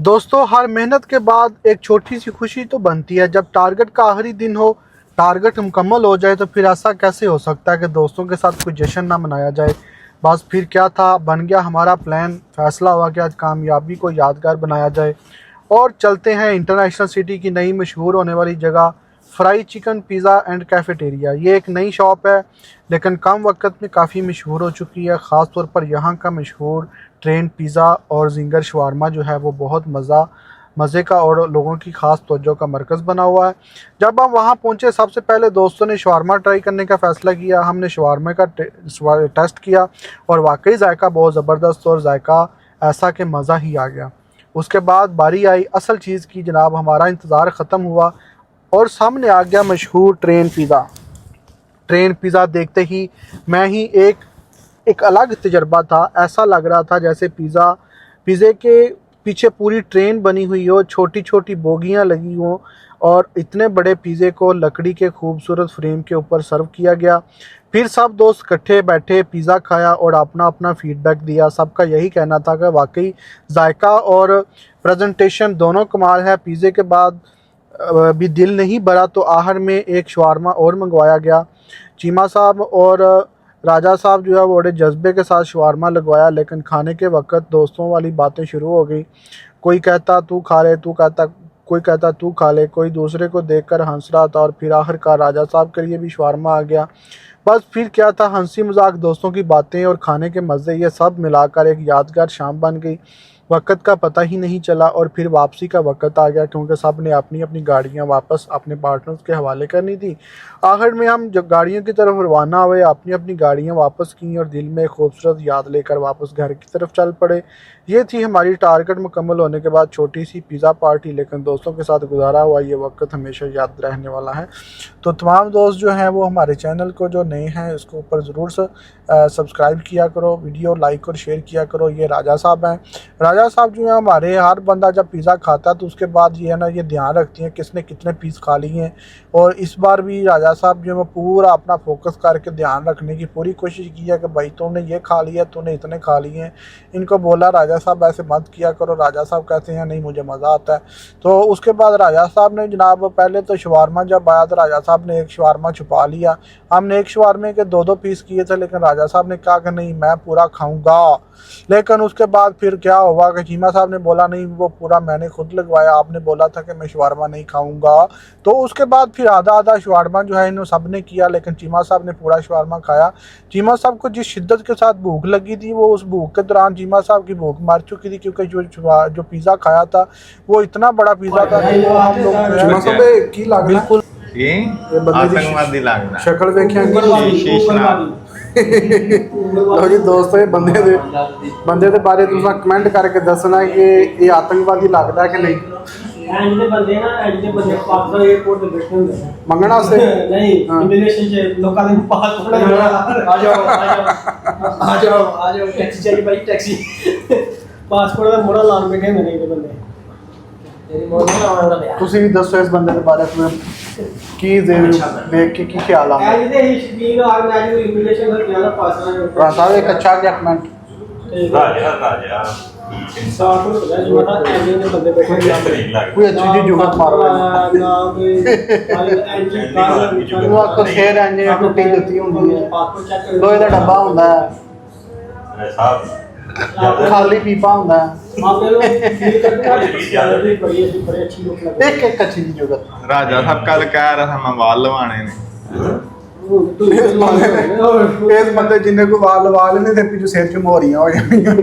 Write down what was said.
दोस्तों, हर मेहनत के बाद एक छोटी सी खुशी तो बनती है। जब टारगेट का आखिरी दिन हो, टारगेट मुकम्मल हो जाए, तो फिर ऐसा कैसे हो सकता है कि दोस्तों के साथ कोई जश्न ना मनाया जाए। बस फिर क्या था, बन गया हमारा प्लान। फैसला हुआ कि आज कामयाबी को यादगार बनाया जाए और चलते हैं इंटरनेशनल सिटी की नई मशहूर होने वाली जगह, fry chicken pizza and cafeteria. ये एक नई शॉप है, लेकिन कम वक्त में काफ़ी मशहूर हो चुकी है। ख़ास तौर पर यहाँ का मशहूर ट्रेन पिज़्ज़ा और जिंगर शवारमा जो है वो बहुत मज़े का और लोगों की ख़ास तवज्जो का मरकज़ बना हुआ है। जब हम वहाँ पहुँचे, सबसे पहले दोस्तों ने शवारमा ट्राई करने का फ़ैसला किया। हमने शवारमा का टेस्ट किया और वाकई जायका बहुत ज़बरदस्त और जायका ऐसा कि मज़ा ही आ गया। उसके बाद बारी आई असल चीज़ की जनाब। हमारा इंतज़ार ख़त्म हुआ और सामने आ गया मशहूर ट्रेन पिज़्ज़ा। ट्रेन पिज़्ज़ा देखते ही मैं ही एक अलग तजर्बा था। ऐसा लग रहा था जैसे पिज़्ज़े के पीछे पूरी ट्रेन बनी हुई हो, छोटी छोटी बोगियां लगी हों और इतने बड़े पिज़्ज़े को लकड़ी के खूबसूरत फ्रेम के ऊपर सर्व किया गया। फिर सब दोस्त इकट्ठे बैठे, पिज़्ज़ा खाया और अपना अपना फीडबैक दिया। सबका यही कहना था कि वाकई जायका और प्रेजेंटेशन दोनों कमाल है। पिज़्ज़े के बाद भी दिल नहीं भरा तो आखिर में एक शवारमा और मंगवाया गया। चीमा साहब और राजा साहब जो है वो बड़े जज्बे के साथ शवारमा लगवाया, लेकिन खाने के वक्त दोस्तों वाली बातें शुरू हो गई। कोई कहता तू खा ले, कोई कहता तू खा ले, कोई दूसरे को देखकर हंस रहा था और फिर आखिरकार राजा साहब के लिए भी शवारमा आ गया। बस फिर क्या था, हंसी मजाक, दोस्तों की बातें और खाने के मज़े, ये सब मिलाकर एक यादगार शाम बन गई। वक्त का पता ही नहीं चला और फिर वापसी का वक्त आ गया, क्योंकि सब ने अपनी अपनी गाड़ियां वापस अपने पार्टनर्स के हवाले करनी थी। आखिर में हम जब गाड़ियों की तरफ रवाना हुए, अपनी अपनी गाड़ियां वापस की और दिल में एक खूबसूरत याद लेकर वापस घर की तरफ चल पड़े। ये थी हमारी टारगेट मुकम्मल होने के बाद छोटी सी पिज़्ज़ा पार्टी, लेकिन दोस्तों के साथ गुजारा हुआ ये वक्त हमेशा याद रहने वाला है। तो तमाम दोस्त जो हैं वो हमारे चैनल को जो नए हैं इसको ऊपर ज़रूर से सब्सक्राइब किया करो, वीडियो लाइक और शेयर किया करो। ये राजा साहब हैं। राजा साहब जो है हमारे, हर बंदा जब पिज़्ज़ा खाता है तो उसके बाद ये है ना, ये ध्यान रखती हैं किसने कितने पीस खा लिए हैं। और इस बार भी राजा साहब जो है पूरा अपना फोकस करके ध्यान रखने की पूरी कोशिश की है कि भाई तुमने ये खा लिया, तूने इतने खा लिए हैं। इनको बोला राजा साहब ऐसे मत किया करो। राजा साहब कहते हैं नहीं, मुझे मज़ा आता है। तो उसके बाद राजा साहब ने जनाब, पहले तो शवारमा जब आया तो राजा साहब ने एक शवारमा छुपा लिया। हमने एक शवारमे के दो पीस किए थे, लेकिन राजा साहब ने कहा कि नहीं, मैं पूरा खाऊंगा। लेकिन उसके बाद फिर क्या हुआ कि चीमा साहब ने बोला नहीं, वो पूरा मैंने खुद लगवाया, आपने बोला था कि मैं शवारमा नहीं खाऊंगा। तो उसके बाद फिर आधा आधा शवारमा जो है इन सब ने किया, लेकिन चीमा साहब ने पूरा शवारमा खाया। चीमा साहब को जिस शिद्दत के साथ भूख लगी थी, वो उस भूख के दौरान चीमा साहब की भूख मर चुकी थी, क्योंकि जो पिज़्ज़ा खाया था वो इतना बड़ा पिज़्ज़ा था कि वो हम लोग चीमा साहब की लग बिल्कुल आतंकवादी लगदा शक्ल वेखिया जी दोस्तों, बंदे दे बारे तुम कमेंट करके दसना कि ये आतंकवादी लगता है कि नहीं। मंगना से नहीं, पासपोर्ट का मोड़ा लान बैठे मेरे ये बंदे। ਤੁਸੀਂ ਵੀ ਦੱਸੋ ਇਸ ਬੰਦੇ ਦੇ ਬਾਰੇ में ਕੀ देख के की ख्याल आ आज दे शकीन और मैं आज इनविटेशन कर दिया ना पासपोर्ट रहा था। एक अच्छा क्या कमेंट राजा साफ हो गया जो था एजे ने बंदे बैठे कोई अच्छी चीज जुगत मारो ना कोई एजे का वो आपको शेयर एंजे टूटी जती होंदी है, पासपोर्ट चेक कर लोहे दा डब्बा ਹੁੰਦਾ है, साहब खाली पीपा ਹੁੰਦਾ है। आप लोग फील करते हैं बड़ी अच्छी लुक लग एक एक अच्छी चीज जुगत राजा साहब कल कह रहा था मैं बाल लवाने ने। इस बंदे जिन्ने को वाल लवा लेने ते पिछू सिर च मोहरियां हो जाणियां।